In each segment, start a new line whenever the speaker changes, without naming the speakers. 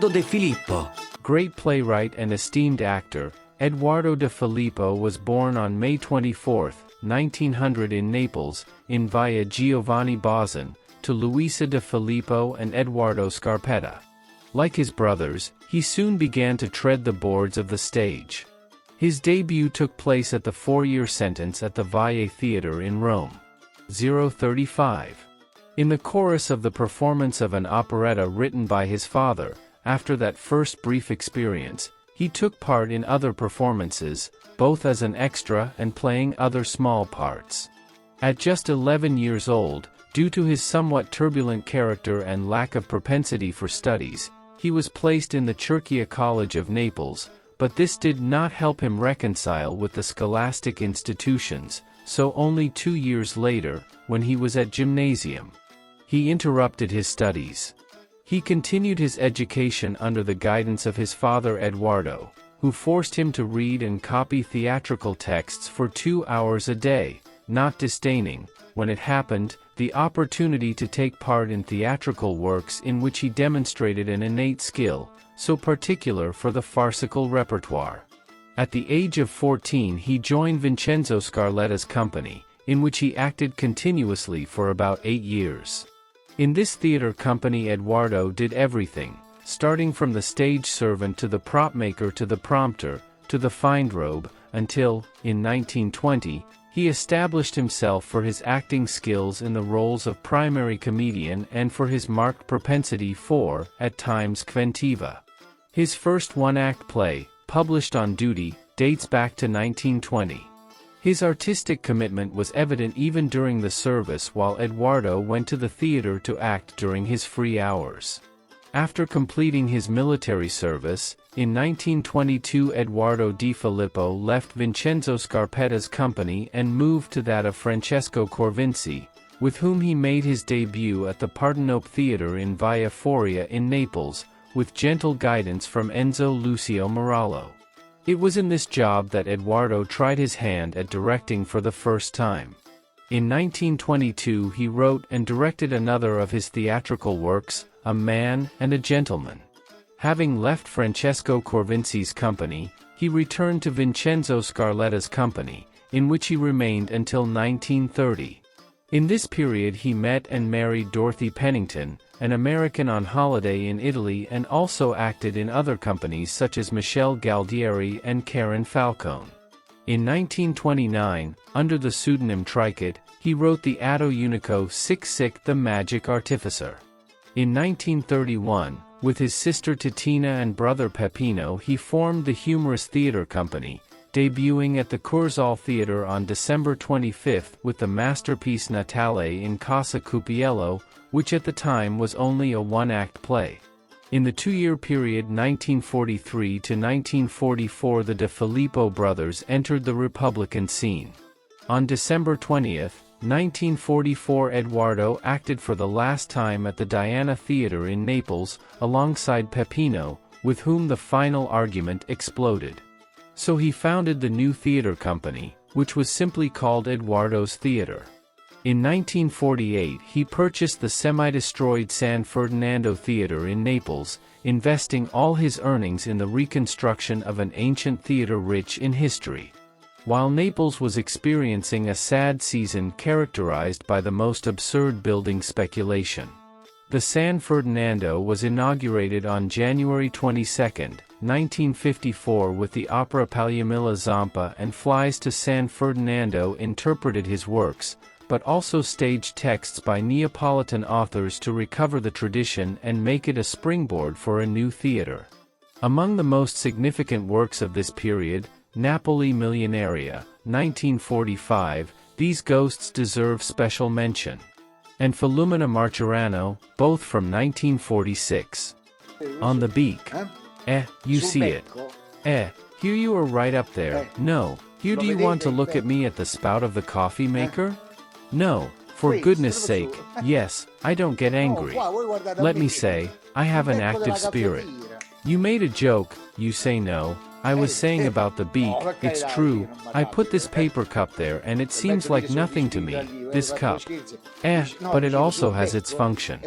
Eduardo De Filippo.
Great playwright and esteemed actor, Eduardo De Filippo was born on May 24, 1900 in Naples, in Via Giovanni Bozzon, to Luisa De Filippo and Eduardo Scarpetta. Like his brothers, he soon began to tread the boards of the stage. His debut took place at the 4-year sentence at the Valle Theatre in Rome. 035. In the chorus of the performance of an operetta written by his father, after that first brief experience, he took part in other performances, both as an extra and playing other small parts. At just 11 years old, due to his somewhat turbulent character and lack of propensity for studies, he was placed in the Cerchia College of Naples, but this did not help him reconcile with the scholastic institutions, so only 2 years later, when he was at gymnasium, he interrupted his studies. He continued his education under the guidance of his father Eduardo, who forced him to read and copy theatrical texts for 2 hours a day, not disdaining, when it happened, the opportunity to take part in theatrical works in which he demonstrated an innate skill, so particular for the farcical repertoire. At the age of 14 he joined Vincenzo Scarletta's company, in which he acted continuously for about 8 years. In this theater company Eduardo did everything, starting from the stage servant to the prop maker to the prompter, to the findrobe, until, in 1920, he established himself for his acting skills in the roles of primary comedian and for his marked propensity for, at times, quentiva. His first one-act play, published on duty, dates back to 1920. His artistic commitment was evident even during the service while Eduardo went to the theater to act during his free hours. After completing his military service, in 1922 Eduardo De Filippo left Vincenzo Scarpetta's company and moved to that of Francesco Corvinzi, with whom he made his debut at the Partenope Theatre in Via Foria in Naples, with gentle guidance from Enzo Lucio Morallo. It was in this job that Eduardo tried his hand at directing for the first time. In 1922 he wrote and directed another of his theatrical works, A Man and a Gentleman. Having left Francesco Corvinzi's company, he returned to Vincenzo Scarletta's company, in which he remained until 1930. In this period he met and married Dorothy Pennington, an American on holiday in Italy, and also acted in other companies such as Michele Galdieri and Karen Falcone. In 1929, under the pseudonym Trichet, he wrote the Atto Unico Sic The Magic Artificer. In 1931, with his sister Titina and brother Peppino he formed the humorous theater company, debuting at the Kursaal Theatre on December 25 with the masterpiece Natale in Casa Cupiello, which at the time was only a one-act play. In the 2-year period 1943 to 1944 the De Filippo brothers entered the Republican scene. On December 20, 1944 Eduardo acted for the last time at the Diana Theatre in Naples, alongside Peppino, with whom the final argument exploded. So he founded the new theatre company, which was simply called Eduardo's Theatre. In 1948 he purchased the semi-destroyed San Ferdinando Theatre in Naples, investing all his earnings in the reconstruction of an ancient theatre rich in history. While Naples was experiencing a sad season characterized by the most absurd building speculation. The San Ferdinando was inaugurated on January 22, 1954 with the opera Pagliamilla Zampa and Flies to San Ferdinando interpreted his works, but also staged texts by Neapolitan authors to recover the tradition and make it a springboard for a new theater. Among the most significant works of this period, Napoli Millionaria, 1945, These Ghosts deserve special mention. And Filumena Martirano, both from 1946. On the beak. You see it. Here you are right up there. No, here do you want to look at me at the spout of the coffee maker? No, for goodness sake, yes, I don't get angry. Let me say, I have an active spirit. You made a joke, you say no, I was saying about the beak, it's true, I put this paper cup there and it seems like nothing to me, this cup. But it also has its function.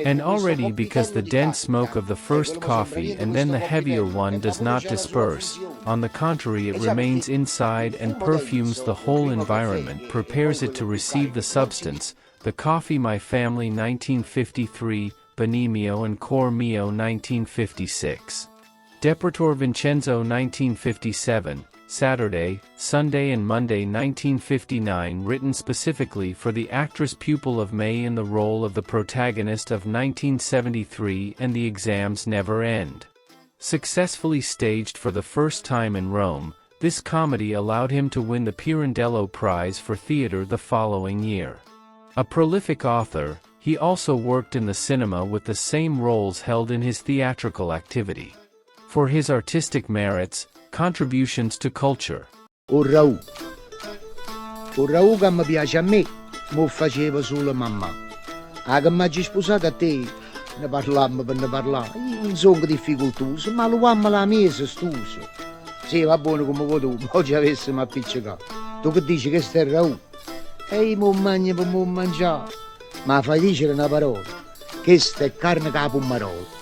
And already because the dense smoke of the first coffee and then the heavier one does not disperse, on the contrary it remains inside and perfumes the whole environment, prepares it to receive the substance, the coffee my family 1953, Benimio and Cor Mio 1956. Depretor Vincenzo 1957, Saturday, Sunday and Monday 1959, written specifically for the actress pupil of May in the role of the protagonist of 1973 and The Exams Never End. Successfully staged for the first time in Rome, this comedy allowed him to win the Pirandello Prize for Theatre the following year. A prolific author, he also worked in the cinema with the same roles held in his theatrical activity. For his artistic merits, contributions to culture.
Un Raù che mi piace a me, mo faceva solo mamma. A che mi hagi sposato a te, ne parlammo per ne parlare. Io non sono difficoltoso, ma lo amo la mesa stuso. Sì, va buono come vuoi tu, ma oggi avessimo appiccicato. Tu che dici che stai Raù? E mo mangi per mo mangiare. Ma fai dicere una parola, che sta è carne capo marò.